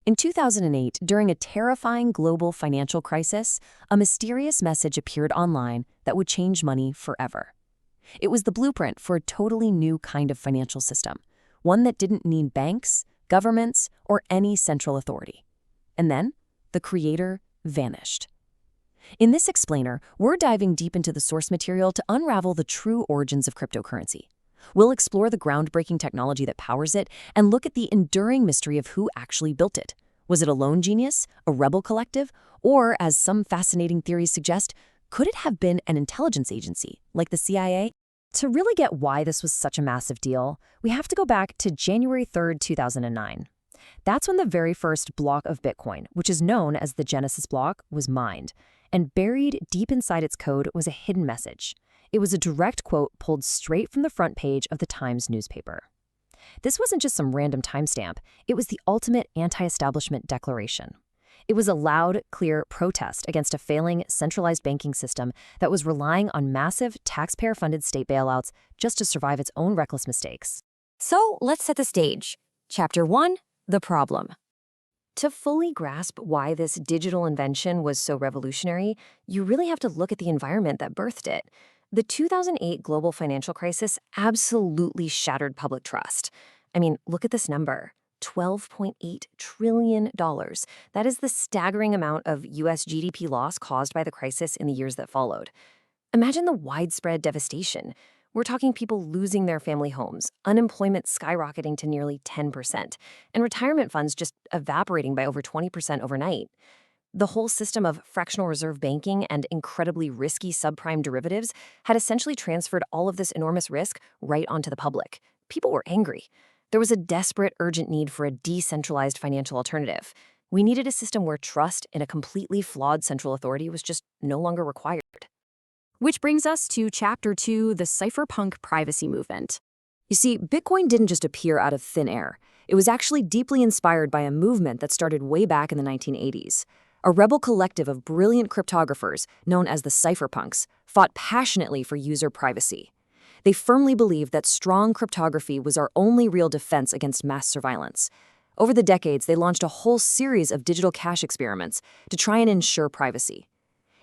In 2008, during a terrifying global financial crisis, a mysterious message appeared online that would change money forever. It was the blueprint for a totally new kind of financial system, one that didn't need banks, governments, or any central authority. And then, the creator vanished. In this explainer, we're diving deep into the source material to unravel the true origins of cryptocurrency. We'll explore the groundbreaking technology that powers it and look at the enduring mystery of who actually built it. Was it a lone genius, a rebel collective, or, as some fascinating theories suggest, could it have been an intelligence agency, like the CIA? To really get why this was such a massive deal, we have to go back to January 3rd, 2009. That's when the very first block of Bitcoin, which is known as the Genesis block, was mined. And buried deep inside its code was a hidden message. It was a direct quote pulled straight from the front page of the Times newspaper. This wasn't just some random timestamp, it was the ultimate anti-establishment declaration. It was a loud, clear protest against a failing centralized banking system that was relying on massive taxpayer-funded state bailouts just to survive its own reckless mistakes. So let's set the stage. Chapter 1, The Problem. To fully grasp why this digital invention was so revolutionary, you really have to look at the environment that birthed it. The 2008 global financial crisis absolutely shattered public trust. I mean, look at this number, $12.8 trillion. That is the staggering amount of US GDP loss caused by the crisis in the years that followed. Imagine the widespread devastation. We're talking people losing their family homes, unemployment skyrocketing to nearly 10%, and retirement funds just evaporating by over 20% overnight. The whole system of fractional reserve banking and incredibly risky subprime derivatives had essentially transferred all of this enormous risk right onto the public. People were angry. There was a desperate, urgent need for a decentralized financial alternative. We needed a system where trust in a completely flawed central authority was just no longer required. Which brings us to Chapter 2, the cypherpunk privacy movement. You see, Bitcoin didn't just appear out of thin air. It was actually deeply inspired by a movement that started way back in the 1980s. A rebel collective of brilliant cryptographers, known as the cypherpunks, fought passionately for user privacy. They firmly believed that strong cryptography was our only real defense against mass surveillance. Over the decades, they launched a whole series of digital cash experiments to try and ensure privacy.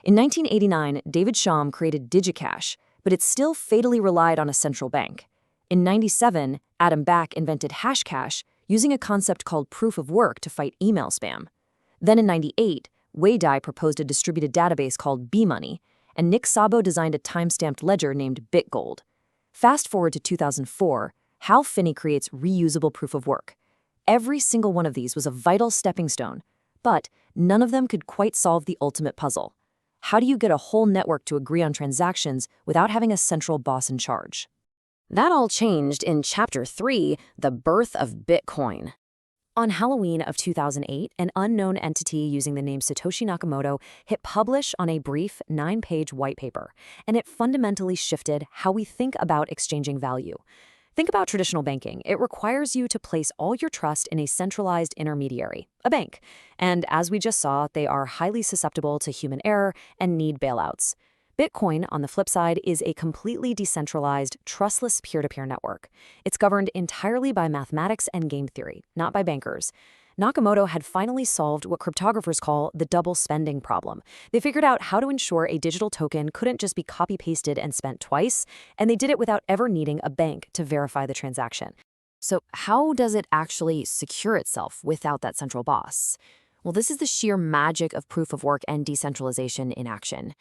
In 1989, David Shum created DigiCash, but it still fatally relied on a central bank. In 1997, Adam Back invented Hashcash, using a concept called proof of work to fight email spam. Then in 1998, Wei Dai proposed a distributed database called B-Money, and Nick Szabo designed a time-stamped ledger named BitGold. Fast forward to 2004, Hal Finney creates reusable proof of work. Every single one of these was a vital stepping stone, but none of them could quite solve the ultimate puzzle. How do you get a whole network to agree on transactions without having a central boss in charge? That all changed in Chapter 3, the birth of Bitcoin. On Halloween of 2008, an unknown entity using the name Satoshi Nakamoto hit publish on a brief 9-page white paper, and it fundamentally shifted how we think about exchanging value. Think about traditional banking. It requires you to place all your trust in a centralized intermediary, a bank. And as we just saw, they are highly susceptible to human error and need bailouts. Bitcoin, on the flip side, is a completely decentralized, trustless peer-to-peer network. It's governed entirely by mathematics and game theory, not by bankers. Nakamoto had finally solved what cryptographers call the double spending problem. They figured out how to ensure a digital token couldn't just be copy-pasted and spent twice, and they did it without ever needing a bank to verify the transaction. So how does it actually secure itself without that central boss? Well, this is the sheer magic of proof of work and decentralization in action.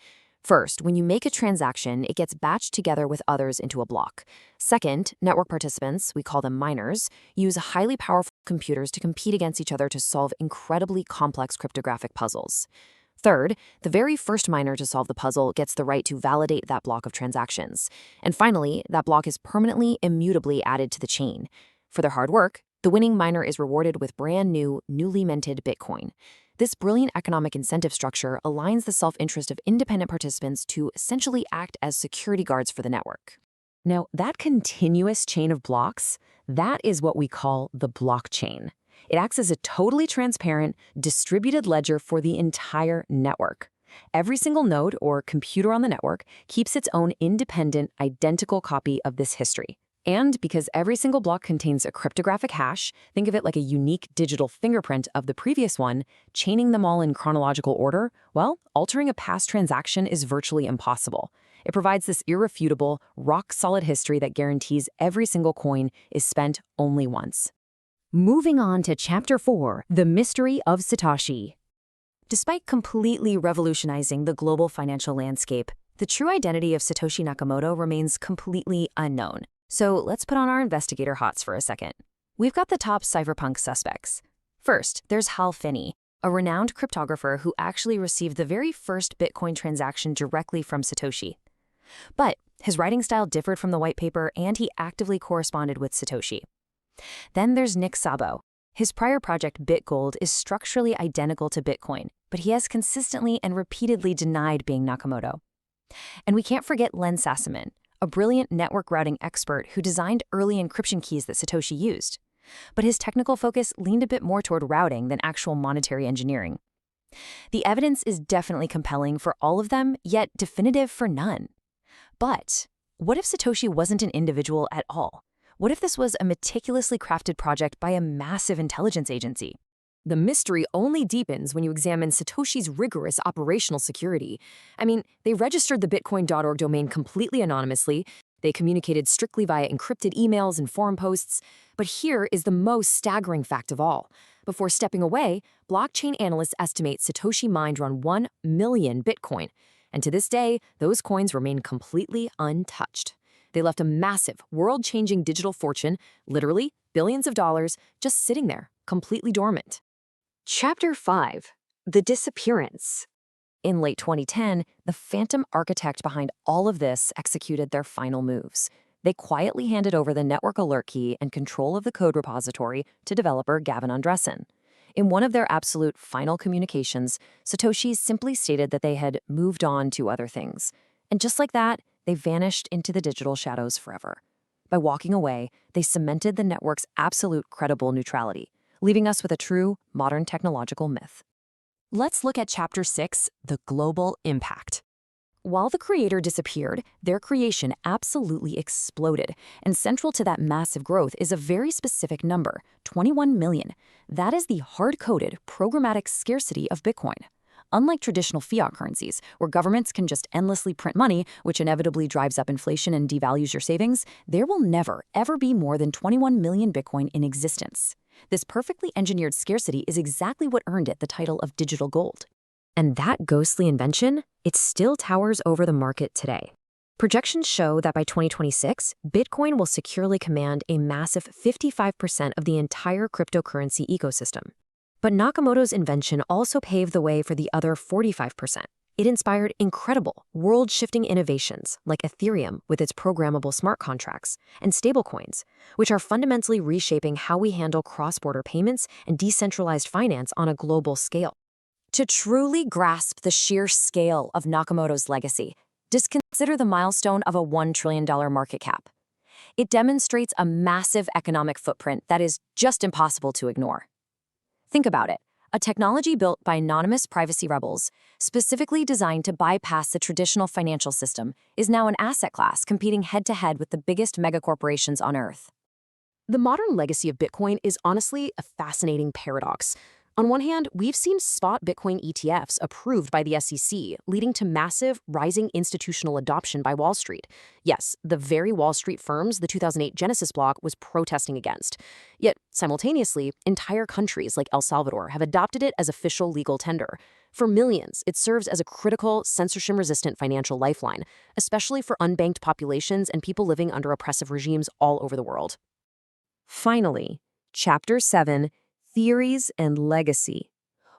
First, when you make a transaction, it gets batched together with others into a block. Second, network participants, we call them miners, use highly powerful computers to compete against each other to solve incredibly complex cryptographic puzzles. Third, the very first miner to solve the puzzle gets the right to validate that block of transactions. And finally, that block is permanently, immutably added to the chain. For their hard work, the winning miner is rewarded with brand new, newly minted Bitcoin. This brilliant economic incentive structure aligns the self-interest of independent participants to essentially act as security guards for the network. Now, that continuous chain of blocks, that is what we call the blockchain. It acts as a totally transparent, distributed ledger for the entire network. Every single node or computer on the network keeps its own independent, identical copy of this history. And because every single block contains a cryptographic hash, think of it like a unique digital fingerprint of the previous one, chaining them all in chronological order, well, altering a past transaction is virtually impossible. It provides this irrefutable, rock-solid history that guarantees every single coin is spent only once. Moving on to Chapter 4, The Mystery of Satoshi. Despite completely revolutionizing the global financial landscape, the true identity of Satoshi Nakamoto remains completely unknown. So let's put on our investigator hats for a second. We've got the top cypherpunk suspects. First, there's Hal Finney, a renowned cryptographer who actually received the very first Bitcoin transaction directly from Satoshi. But his writing style differed from the white paper, and he actively corresponded with Satoshi. Then there's Nick Szabo. His prior project BitGold is structurally identical to Bitcoin, but he has consistently and repeatedly denied being Nakamoto. And we can't forget Len Sassaman, a brilliant network routing expert who designed early encryption keys that Satoshi used. But his technical focus leaned a bit more toward routing than actual monetary engineering. The evidence is definitely compelling for all of them, yet definitive for none. But what if Satoshi wasn't an individual at all? What if this was a meticulously crafted project by a massive intelligence agency? The mystery only deepens when you examine Satoshi's rigorous operational security. I mean, they registered the Bitcoin.org domain completely anonymously. They communicated strictly via encrypted emails and forum posts. But here is the most staggering fact of all. Before stepping away, blockchain analysts estimate Satoshi mined around 1 million Bitcoin. And to this day, those coins remain completely untouched. They left a massive, world-changing digital fortune, literally billions of dollars, just sitting there, completely dormant. Chapter 5, The Disappearance. In late 2010, the phantom architect behind all of this executed their final moves. They quietly handed over the network alert key and control of the code repository to developer Gavin Andresen. In one of their absolute final communications, Satoshi simply stated that they had moved on to other things. And just like that, they vanished into the digital shadows forever. By walking away, they cemented the network's absolute credible neutrality, leaving us with a true, modern technological myth. Let's look at Chapter 6, The Global Impact. While the creator disappeared, their creation absolutely exploded, and central to that massive growth is a very specific number, 21 million. That is the hard-coded, programmatic scarcity of Bitcoin. Unlike traditional fiat currencies, where governments can just endlessly print money, which inevitably drives up inflation and devalues your savings, there will never, ever be more than 21 million Bitcoin in existence. This perfectly engineered scarcity is exactly what earned it the title of digital gold. And that ghostly invention, it still towers over the market today. Projections show that by 2026, Bitcoin will securely command a massive 55% of the entire cryptocurrency ecosystem. But Nakamoto's invention also paved the way for the other 45%. It inspired incredible, world-shifting innovations like Ethereum with its programmable smart contracts and stablecoins, which are fundamentally reshaping how we handle cross-border payments and decentralized finance on a global scale. To truly grasp the sheer scale of Nakamoto's legacy, just consider the milestone of a $1 trillion market cap. It demonstrates a massive economic footprint that is just impossible to ignore. Think about it. A technology built by anonymous privacy rebels, specifically designed to bypass the traditional financial system, is now an asset class competing head-to-head with the biggest megacorporations on Earth. The modern legacy of Bitcoin is honestly a fascinating paradox. On one hand, we've seen spot Bitcoin ETFs approved by the SEC, leading to massive, rising institutional adoption by Wall Street. Yes, the very Wall Street firms the 2008 Genesis block was protesting against. Yet, simultaneously, entire countries like El Salvador have adopted it as official legal tender. For millions, it serves as a critical, censorship-resistant financial lifeline, especially for unbanked populations and people living under oppressive regimes all over the world. Finally, Chapter 7, Theories and Legacy.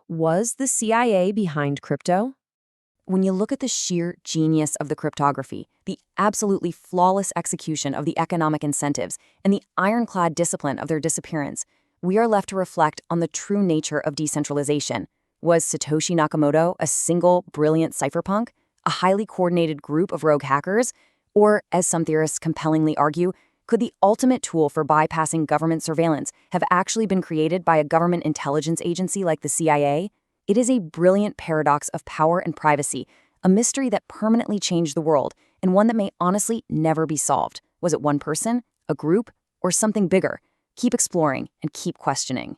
Was the CIA behind crypto? When you look at the sheer genius of the cryptography, the absolutely flawless execution of the economic incentives, and the ironclad discipline of their disappearance, we are left to reflect on the true nature of decentralization. Was Satoshi Nakamoto a single, brilliant cypherpunk, a highly coordinated group of rogue hackers, or, as some theorists compellingly argue, could the ultimate tool for bypassing government surveillance have actually been created by a government intelligence agency like the CIA? It is a brilliant paradox of power and privacy, a mystery that permanently changed the world, and one that may honestly never be solved. Was it one person, a group, or something bigger? Keep exploring and keep questioning.